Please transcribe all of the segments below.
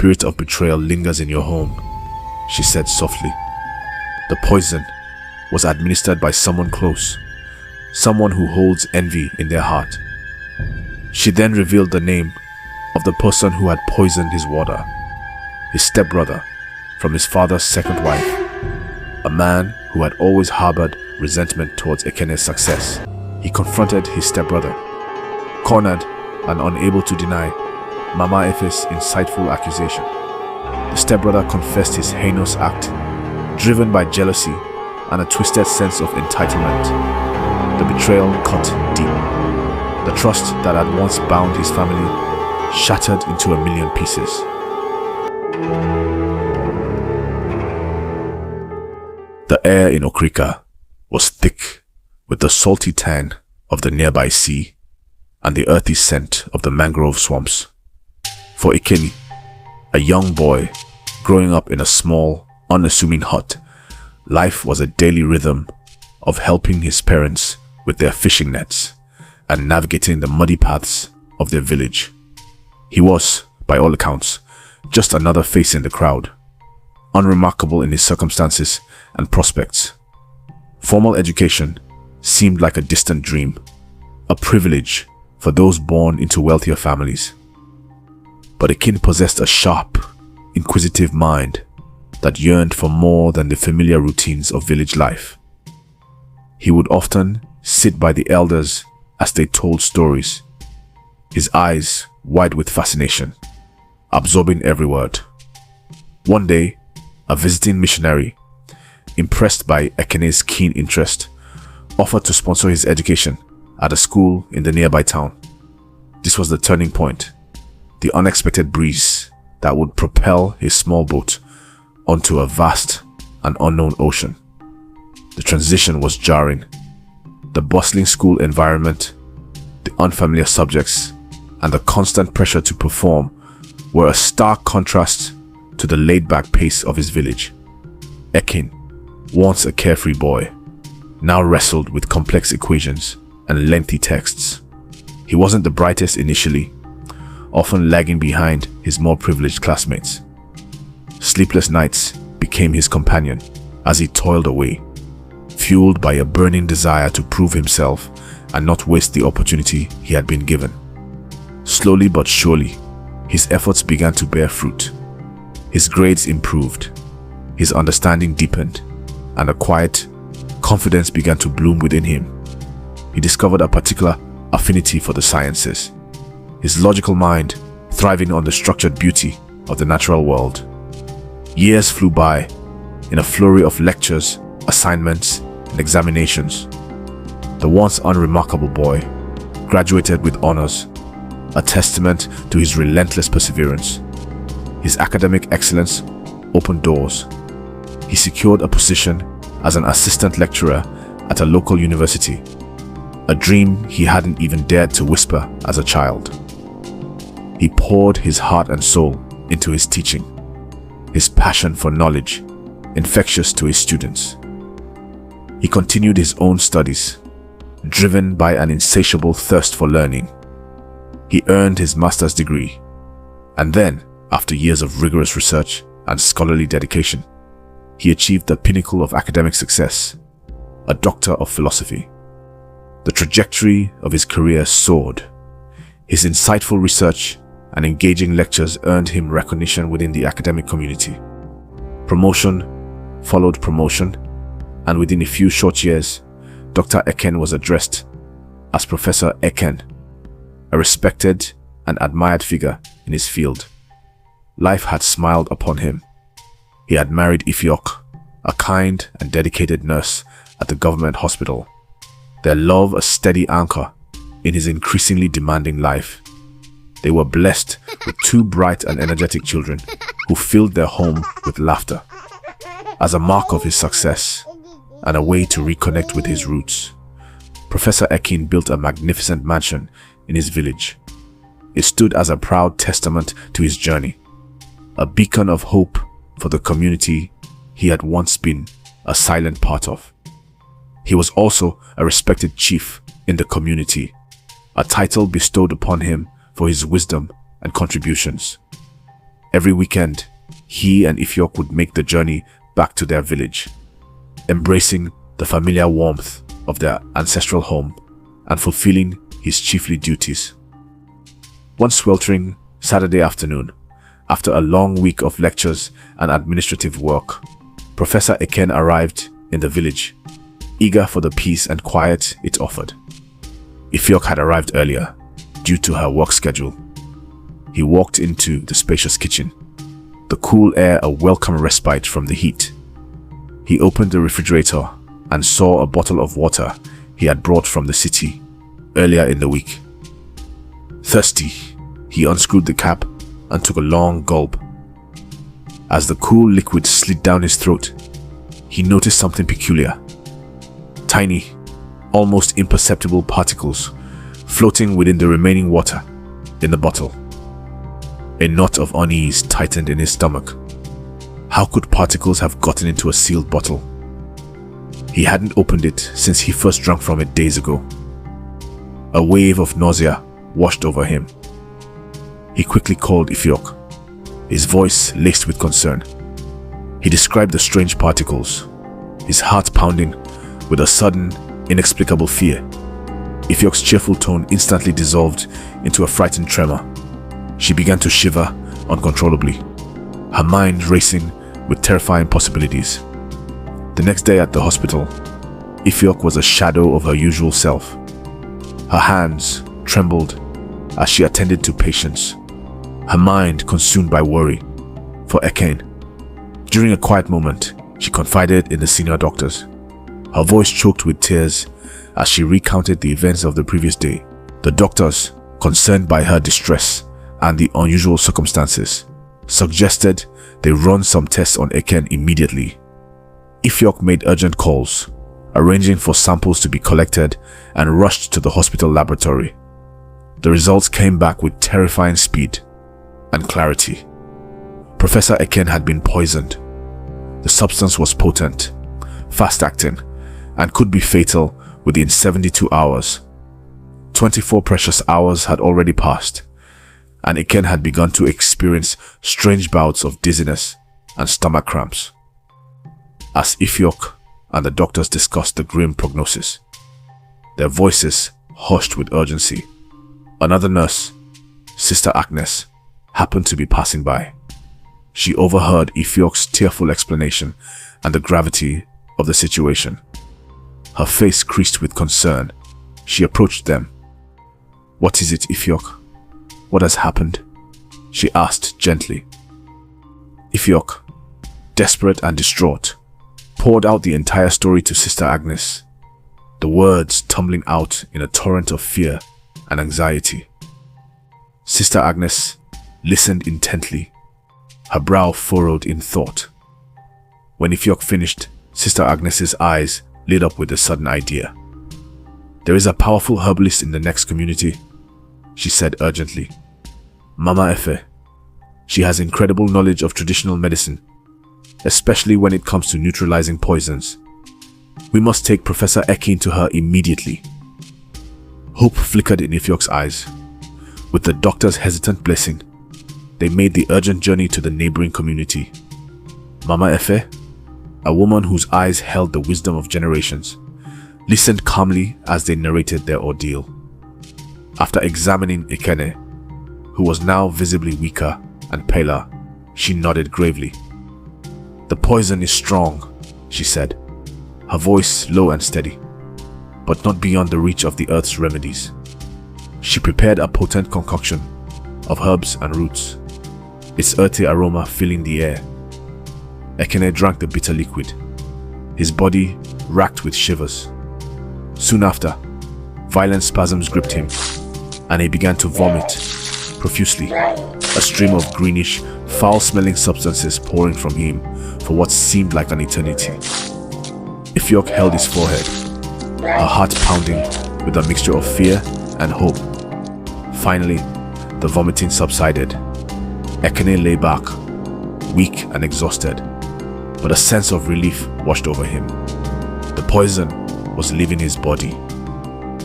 spirit of betrayal lingers in your home," she said softly. "The poison was administered by someone close, someone who holds envy in their heart." She then revealed the name of the person who had poisoned his water, his stepbrother from his father's second wife, a man who had always harbored resentment towards Ekene's success. He confronted his stepbrother, cornered and unable to deny Mama Efe's insightful accusation. The stepbrother confessed his heinous act, driven by jealousy and a twisted sense of entitlement. The betrayal cut deep. The trust that had once bound his family shattered into a million pieces. The air in Okrika was thick with the salty tang of the nearby sea and the earthy scent of the mangrove swamps. For Ekene, a young boy growing up in a small, unassuming hut, life was a daily rhythm of helping his parents with their fishing nets and navigating the muddy paths of their village. He was, by all accounts, just another face in the crowd, unremarkable in his circumstances and prospects. Formal education seemed like a distant dream, a privilege for those born into wealthier families. But Ekene possessed a sharp, inquisitive mind that yearned for more than the familiar routines of village life. He would often sit by the elders as they told stories, his eyes wide with fascination, absorbing every word. One day, a visiting missionary, impressed by Ekene's keen interest, offered to sponsor his education at a school in the nearby town. This was the turning point, the unexpected breeze that would propel his small boat onto a vast and unknown ocean. The transition was jarring. The bustling school environment, the unfamiliar subjects, and the constant pressure to perform were a stark contrast to the laid-back pace of his village. Ekene, once a carefree boy, now wrestled with complex equations and lengthy texts. He wasn't the brightest initially, often lagging behind his more privileged classmates. Sleepless nights became his companion as he toiled away, fueled by a burning desire to prove himself and not waste the opportunity he had been given. Slowly but surely, his efforts began to bear fruit. His grades improved, his understanding deepened, and a quiet confidence began to bloom within him. He discovered a particular affinity for the sciences, his logical mind thriving on the structured beauty of the natural world. Years flew by in a flurry of lectures, assignments, and examinations. The once unremarkable boy graduated with honors, a testament to his relentless perseverance. His academic excellence opened doors. He secured a position as an assistant lecturer at a local university, a dream he hadn't even dared to whisper as a child. He poured his heart and soul into his teaching, his passion for knowledge infectious to his students. He continued his own studies, driven by an insatiable thirst for learning. He earned his master's degree, and then, after years of rigorous research and scholarly dedication, he achieved the pinnacle of academic success, a doctor of philosophy. The trajectory of his career soared. His insightful research and engaging lectures earned him recognition within the academic community. Promotion followed promotion, and within a few short years, Dr. Ekene was addressed as Professor Ekene, a respected and admired figure in his field. Life had smiled upon him. He had married Ifiok, a kind and dedicated nurse at the government hospital, their love a steady anchor in his increasingly demanding life. They were blessed with two bright and energetic children who filled their home with laughter. As a mark of his success and a way to reconnect with his roots, Professor Ekene built a magnificent mansion in his village. It stood as a proud testament to his journey, a beacon of hope for the community he had once been a silent part of. He was also a respected chief in the community, a title bestowed upon him for his wisdom and contributions. Every weekend, he and Ifiok would make the journey back to their village, embracing the familiar warmth of their ancestral home and fulfilling his chiefly duties. One sweltering Saturday afternoon, after a long week of lectures and administrative work, Professor Eken arrived in the village, eager for the peace and quiet it offered. Ifiok had arrived earlier due to her work schedule. He walked into the spacious kitchen, the cool air a welcome respite from the heat. He opened the refrigerator and saw a bottle of water he had brought from the city earlier in the week. Thirsty, he unscrewed the cap and took a long gulp. As the cool liquid slid down his throat, he noticed something peculiar. Tiny, almost imperceptible particles floating within the remaining water in the bottle. A knot of unease tightened in his stomach. How could particles have gotten into a sealed bottle? He hadn't opened it since he first drank from it days ago. A wave of nausea washed over him. He quickly called Ifiok, his voice laced with concern. He described the strange particles, his heart pounding with a sudden, inexplicable fear. Ifiok's cheerful tone instantly dissolved into a frightened tremor. She began to shiver uncontrollably, her mind racing with terrifying possibilities. The next day at the hospital, Ifiok was a shadow of her usual self. Her hands trembled as she attended to patients, her mind consumed by worry for Eken. During a quiet moment, she confided in the senior doctors, her voice choked with tears as she recounted the events of the previous day. The doctors, concerned by her distress and the unusual circumstances, suggested they run some tests on Eken immediately. Ifiok made urgent calls, arranging for samples to be collected and rushed to the hospital laboratory. The results came back with terrifying speed and clarity. Professor Eken had been poisoned. The substance was potent, fast-acting, and could be fatal within 72 hours. 24 precious hours had already passed, and Eken had begun to experience strange bouts of dizziness and stomach cramps. As Ifiok and the doctors discussed the grim prognosis, their voices hushed with urgency. Another nurse, Sister Agnes, happened to be passing by. She overheard Ifiok's tearful explanation and the gravity of the situation. Her face creased with concern. She approached them. "What is it, Ifiok? What has happened?" she asked gently. Ifiok, desperate and distraught, poured out the entire story to Sister Agnes, the words tumbling out in a torrent of fear and anxiety. Sister Agnes listened intently, her brow furrowed in thought. When Ifiok finished, Sister Agnes's eyes lit up with a sudden idea. "There is a powerful herbalist in the next community," she said urgently. "Mama Efe. She has incredible knowledge of traditional medicine, especially when it comes to neutralizing poisons. We must take Professor Eken to her immediately." Hope flickered in Ifiok's eyes. With the doctor's hesitant blessing, they made the urgent journey to the neighboring community. Mama Efe, a woman whose eyes held the wisdom of generations, listened calmly as they narrated their ordeal. After examining Ekene, who was now visibly weaker and paler, she nodded gravely. "The poison is strong," she said, her voice low and steady, "but not beyond the reach of the earth's remedies." She prepared a potent concoction of herbs and roots, its earthy aroma filling the air. Ekene drank the bitter liquid, his body racked with shivers. Soon after, violent spasms gripped him, and he began to vomit profusely, a stream of greenish, foul-smelling substances pouring from him for what seemed like an eternity. Ifiok held his forehead, her heart pounding with a mixture of fear and hope. Finally, the vomiting subsided. Ekene lay back, weak and exhausted, but a sense of relief washed over him. The poison was leaving his body.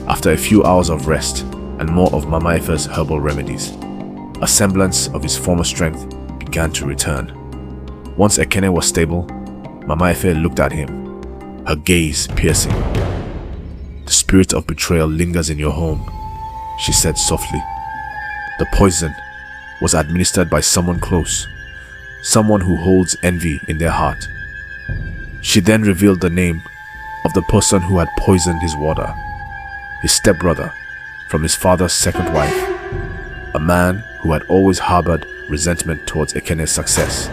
After a few hours of rest and more of Mama Efe's herbal remedies, a semblance of his former strength began to return. Once Ekene was stable, Mama Efe looked at him, her gaze piercing. "The spirit of betrayal lingers in your home," she said softly. "The poison was administered by someone close, someone who holds envy in their heart." She then revealed the name of the person who had poisoned his water, his stepbrother from his father's second wife, a man who had always harbored resentment towards Ekene's success.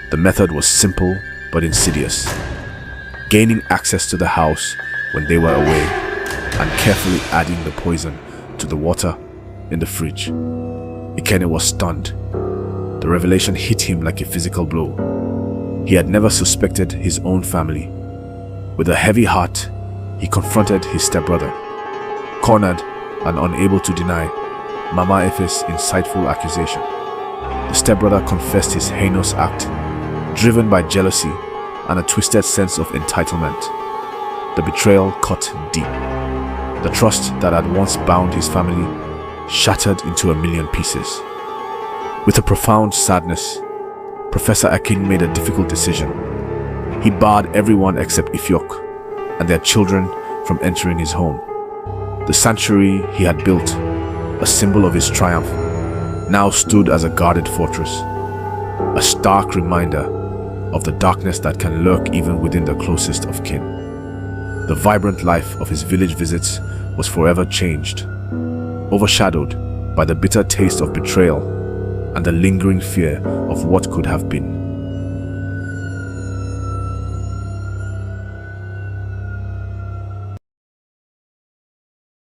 The method was simple but insidious, gaining access to the house when they were away and carefully adding the poison to the water in the fridge. Ekene was stunned. The revelation hit him like a physical blow. He had never suspected his own family. With a heavy heart, he confronted his stepbrother, cornered and unable to deny Mama Efe's insightful accusation. The stepbrother confessed his heinous act, driven by jealousy and a twisted sense of entitlement. The betrayal cut deep. The trust that had once bound his family shattered into a million pieces. With a profound sadness, Professor Akin made a difficult decision. He barred everyone except Ifyok and their children from entering his home. The sanctuary he had built, a symbol of his triumph, now stood as a guarded fortress, a stark reminder of the darkness that can lurk even within the closest of kin. The vibrant life of his village visits was forever changed, overshadowed by the bitter taste of betrayal and the lingering fear of what could have been.